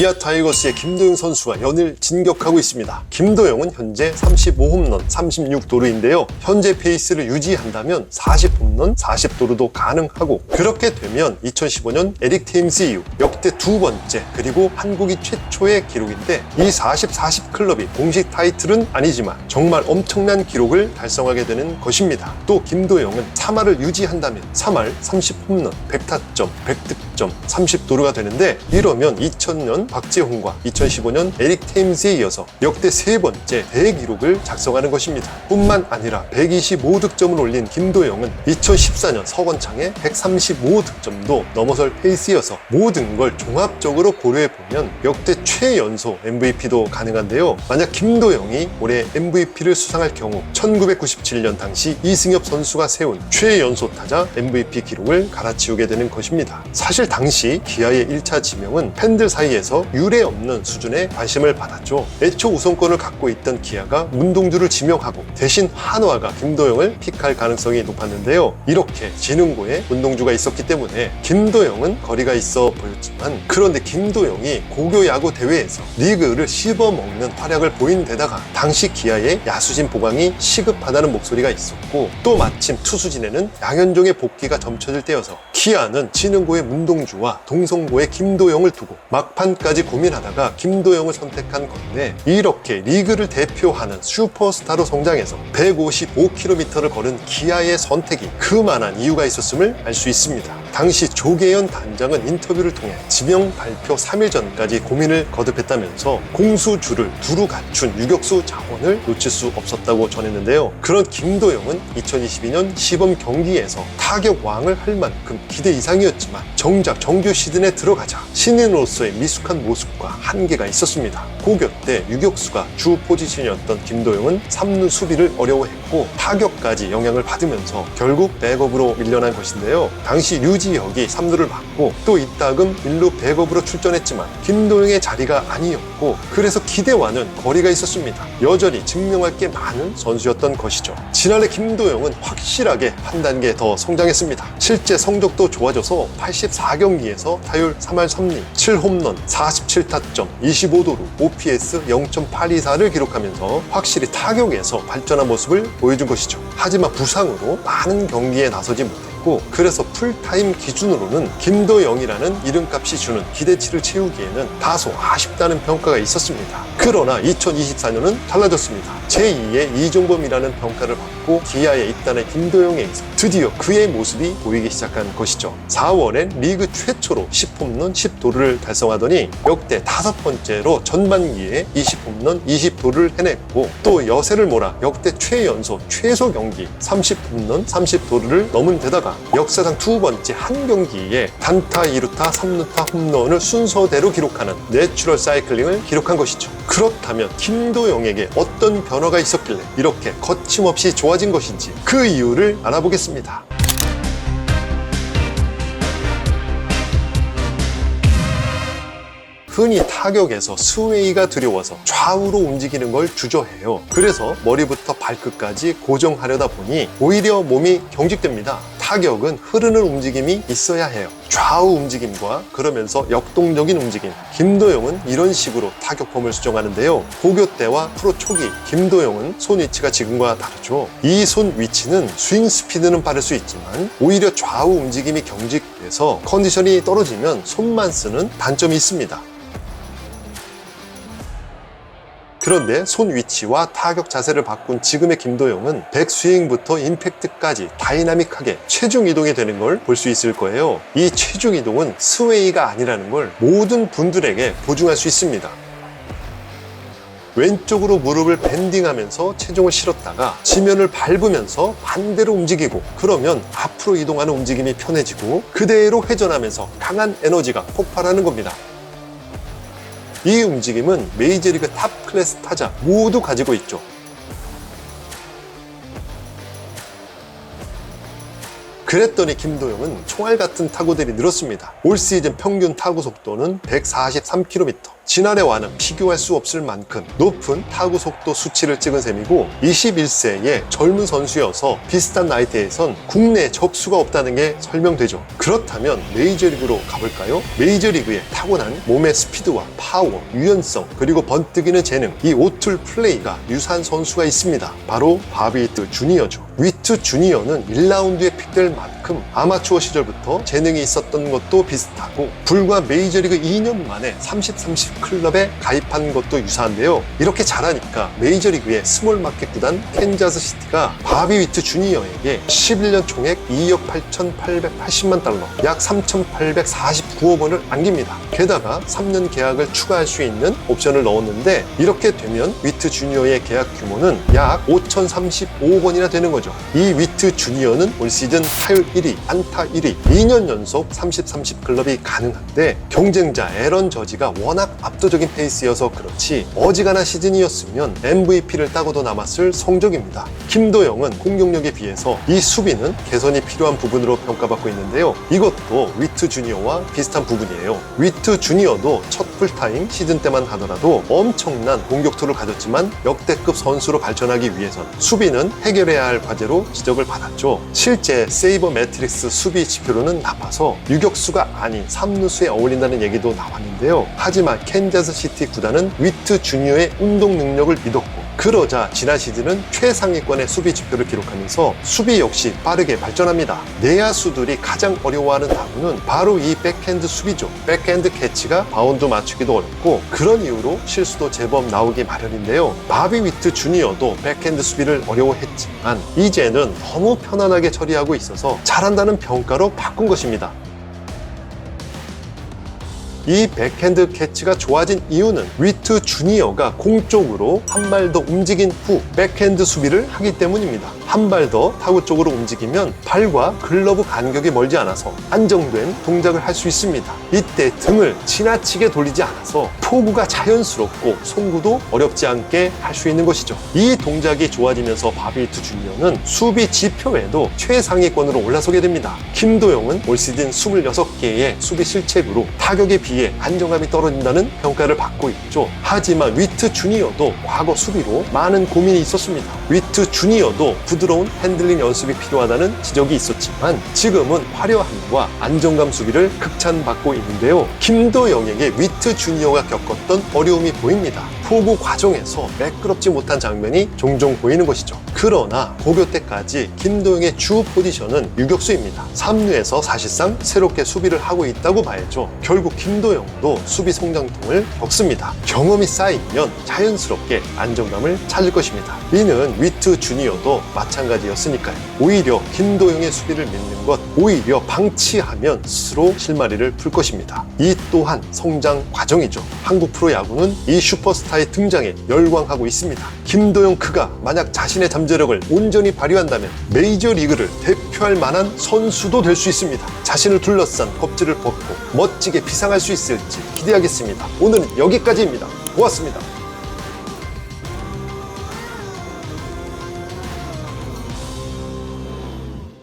기아 타이거스의 김도영 선수가 연일 진격하고 있습니다. 김도영은 현재 35홈런 36도루인데요. 현재 페이스를 유지한다면 40홈런 40도루도 가능하고, 그렇게 되면 2015년 에릭 테임스 이후 역대 두 번째 그리고 한국이 최초의 기록인데, 이 40-40 클럽이 공식 타이틀은 아니지만 정말 엄청난 기록을 달성하게 되는 것입니다. 또 김도영은 3할을 유지한다면 3할 30홈런 100타점 100득점 30도루가 되는데, 이러면 2000년 박재홍과 2015년 에릭 테임스에 이어서 역대 세 번째 대기록을 작성하는 것입니다. 뿐만 아니라 125득점을 올린 김도영은 2014년 서건창의 135득점도 넘어설 페이스여서 모든 걸 종합적으로 고려해보면 역대 최연소 MVP도 가능한데요. 만약 김도영이 올해 MVP를 수상할 경우 1997년 당시 이승엽 선수가 세운 최연소 타자 MVP 기록을 갈아치우게 되는 것입니다. 사실 당시 기아의 1차 지명은 팬들 사이에서 유례없는 수준의 관심을 받았죠. 애초 우선권을 갖고 있던 기아가 문동주를 지명하고 대신 한화가 김도영을 픽할 가능성이 높았는데요. 이렇게 지능고에 문동주가 있었기 때문에 김도영은 거리가 있어 보였지만, 그런데 김도영이 고교 야구 대회에서 리그를 씹어먹는 활약을 보인 데다가 당시 기아의 야수진 보강이 시급하다는 목소리가 있었고, 또 마침 투수진에는 양현종의 복귀가 점쳐질 때여서 기아는 지능고의 문동주와 동성고의 김도영을 두고 막판까지 고민하다가 김도영을 선택한 건데, 이렇게 리그를 대표하는 슈퍼스타로 성장해서 155km를 걸은 기아의 선택이 그만한 이유가 있었음을 알 수 있습니다. 당시 조계현 단장은 인터뷰를 통해 지명 발표 3일 전까지 고민을 거듭했다면서 공수주를 두루 갖춘 유격수 자원을 놓칠 수 없었다고 전했는데요. 그런 김도영은 2022년 시범 경기에서 타격왕을 할 만큼 기대 이상이었지만 정작 정규 시즌에 들어가자 신인으로서의 미숙한 모습과 한계가 있었습니다. 고교 때 유격수가 주 포지션이었던 김도영은 3루 수비를 어려워했고 타격까지 영향을 받으면서 결국 백업으로 밀려난 것인데요. 당시 류지혁이 3루를 맡고 또 이따금 1루 백업으로 출전했지만 김도영의 자리가 아니었고, 그래서 기대와는 거리가 있었습니다. 여전히 증명할 게 많은 선수였던 것이죠. 지난해 김도영은 확실하게 한 단계 더 성장했습니다. 실제 성적도 좋아져서 84경기에서 타율 3할 3리 7홈런 47타점 25도루 OPS 0.824를 기록하면서 확실히 타격에서 발전한 모습을 보여준 것이죠. 하지만 부상으로 많은 경기에 나서지 못했고, 그래서 풀타임 기준으로는 김도영이라는 이름값이 주는 기대치를 채우기에는 다소 아쉽다는 평가가 있었습니다. 그러나 2024년은 달라졌습니다. 제2의 이종범이라는 평가를 받고 기아에 입단한 김도영에게서 드디어 그의 모습이 보이기 시작한 것이죠. 4월엔 리그 최초로 10홈런 10도루를 달성하더니 역대 5번째로 전반기에 20홈런 20도루를 해냈고, 또 여세를 몰아 역대 최연소 최소 경기 30홈런 30도루를 넘은 데다가 역사상 두 번째 한 경기에 단타, 2루타, 3루타 홈런을 순서대로 기록하는 내추럴 사이클링을 기록한 것이죠. 그렇다면 김도영에게 어떤 변화가 있었길래 이렇게 거침없이 좋아진 것인지 그 이유를 알아보겠습니다. 흔히 타격에서 스웨이가 두려워서 좌우로 움직이는 걸 주저해요. 그래서 머리부터 발끝까지 고정하려다 보니 오히려 몸이 경직됩니다. 타격은 흐르는 움직임이 있어야 해요. 좌우 움직임과 그러면서 역동적인 움직임. 김도영은 이런 식으로 타격 폼을 수정하는데요. 고교 때와 프로 초기 김도영은 손 위치가 지금과 다르죠. 이 손 위치는 스윙 스피드는 빠를 수 있지만 오히려 좌우 움직임이 경직돼서 컨디션이 떨어지면 손만 쓰는 단점이 있습니다. 그런데 손 위치와 타격 자세를 바꾼 지금의 김도영은 백스윙부터 임팩트까지 다이나믹하게 체중 이동이 되는 걸 볼 수 있을 거예요. 이 체중 이동은 스웨이가 아니라는 걸 모든 분들에게 보증할 수 있습니다. 왼쪽으로 무릎을 밴딩하면서 체중을 실었다가 지면을 밟으면서 반대로 움직이고, 그러면 앞으로 이동하는 움직임이 편해지고 그대로 회전하면서 강한 에너지가 폭발하는 겁니다. 이 움직임은 메이저리그 탑 클래스 타자 모두 가지고 있죠. 그랬더니 김도영은 총알 같은 타구들이 늘었습니다. 올 시즌 평균 타구 속도는 143km, 지난해와는 비교할 수 없을 만큼 높은 타구 속도 수치를 찍은 셈이고 21세의 젊은 선수여서 비슷한 나이대에선 국내 적수가 없다는 게 설명되죠. 그렇다면 메이저리그로 가볼까요? 메이저리그에 타고난 몸의 스피드와 파워, 유연성, 그리고 번뜩이는 재능, 이 오툴 플레이가 유사한 선수가 있습니다. 바로 바비 위트 주니어죠. 위트 주니어는 1라운드에 픽될 만큼 아마추어 시절부터 재능이 있었던 것도 비슷하고 불과 메이저리그 2년 만에 30-30 클럽에 가입한 것도 유사한데요. 이렇게 잘하니까 메이저리그의 스몰 마켓 구단 캔자스 시티가 바비 위트 주니어에게 11년 총액 2억 8,880만 달러, 약 3,849억 원을 안깁니다. 게다가 3년 계약을 추가할 수 있는 옵션을 넣었는데 이렇게 되면 위트 주니어의 계약 규모는 약 5,035억 원이나 되는 거죠. 이 위트 주니어는 올 시즌 타율 1위, 안타 1위, 2년 연속 30-30 클럽이 가능한데 경쟁자 에런 저지가 워낙 압도적인 페이스여서 그렇지 어지간한 시즌이었으면 MVP를 따고도 남았을 성적입니다. 김도영은 공격력에 비해서 이 수비는 개선이 필요한 부분으로 평가받고 있는데요. 이것도 위트 주니어와 비슷한 부분이에요. 위트 주니어도 첫 풀타임 시즌 때만 하더라도 엄청난 공격투를 가졌지만 역대급 선수로 발전하기 위해선 수비는 해결해야 할 과제로 지적을 받았죠. 실제 세이버 매트릭스 수비 지표로는 나빠서 유격수가 아닌 3루수에 어울린다는 얘기도 나왔는데요. 하지만 캔자스 시티 구단은 위트 주니어의 운동 능력을 믿었고 그러자 지난 시즌은 최상위권의 수비 지표를 기록하면서 수비 역시 빠르게 발전합니다. 내야수들이 가장 어려워하는 타구는 바로 이 백핸드 수비죠. 백핸드 캐치가 바운드 맞추기도 어렵고 그런 이유로 실수도 제법 나오기 마련인데요. 바비 위트 주니어도 백핸드 수비를 어려워했지만 이제는 너무 편안하게 처리하고 있어서 잘한다는 평가로 바꾼 것입니다. 이 백핸드 캐치가 좋아진 이유는 위트 주니어가 공 쪽으로 한 발 더 움직인 후 백핸드 수비를 하기 때문입니다. 한 발 더 타구 쪽으로 움직이면 발과 글러브 간격이 멀지 않아서 안정된 동작을 할 수 있습니다. 이때 등을 지나치게 돌리지 않아서 포구가 자연스럽고 송구도 어렵지 않게 할 수 있는 것이죠. 이 동작이 좋아지면서 바비 위트 주니어는 수비 지표에도 최상위권으로 올라서게 됩니다. 김도영은 올 시즌 26개의 수비 실책으로 타격에 비해 안정감이 떨어진다는 평가를 받고 있죠. 하지만 위트 주니어도 과거 수비로 많은 고민이 있었습니다. 위트 주니어도 부드러운 핸들링 연습이 필요하다는 지적이 있었지만 지금은 화려함과 안정감 수비를 극찬받고 있는데요. 김도영에게 위트 주니어가 겪었던 어려움이 보입니다. 포구 과정에서 매끄럽지 못한 장면이 종종 보이는 것이죠. 그러나 고교 때까지 김도영의 주 포지션은 유격수입니다. 3루에서 사실상 새롭게 수비를 하고 있다고 봐야죠. 결국 김도영도 수비 성장통을 겪습니다. 경험이 쌓이면 자연스럽게 안정감을 찾을 것입니다. 이는 위트 주니어도 마찬가지였으니까요. 오히려 김도영의 수비를 믿는 것, 오히려 방치하면 스스로 실마리를 풀 것입니다. 이 또한 성장 과정이죠. 한국 프로야구는 이 슈퍼스타의 등장에 열광하고 있습니다. 김도영 그가 만약 자신의 잠재력을 온전히 발휘한다면 메이저리그를 대표할 만한 선수도 될 수 있습니다. 자신을 둘러싼 겁질을 벗고 멋지게 비상할 수 있을지 기대하겠습니다. 오늘은 여기까지입니다. 고맙습니다.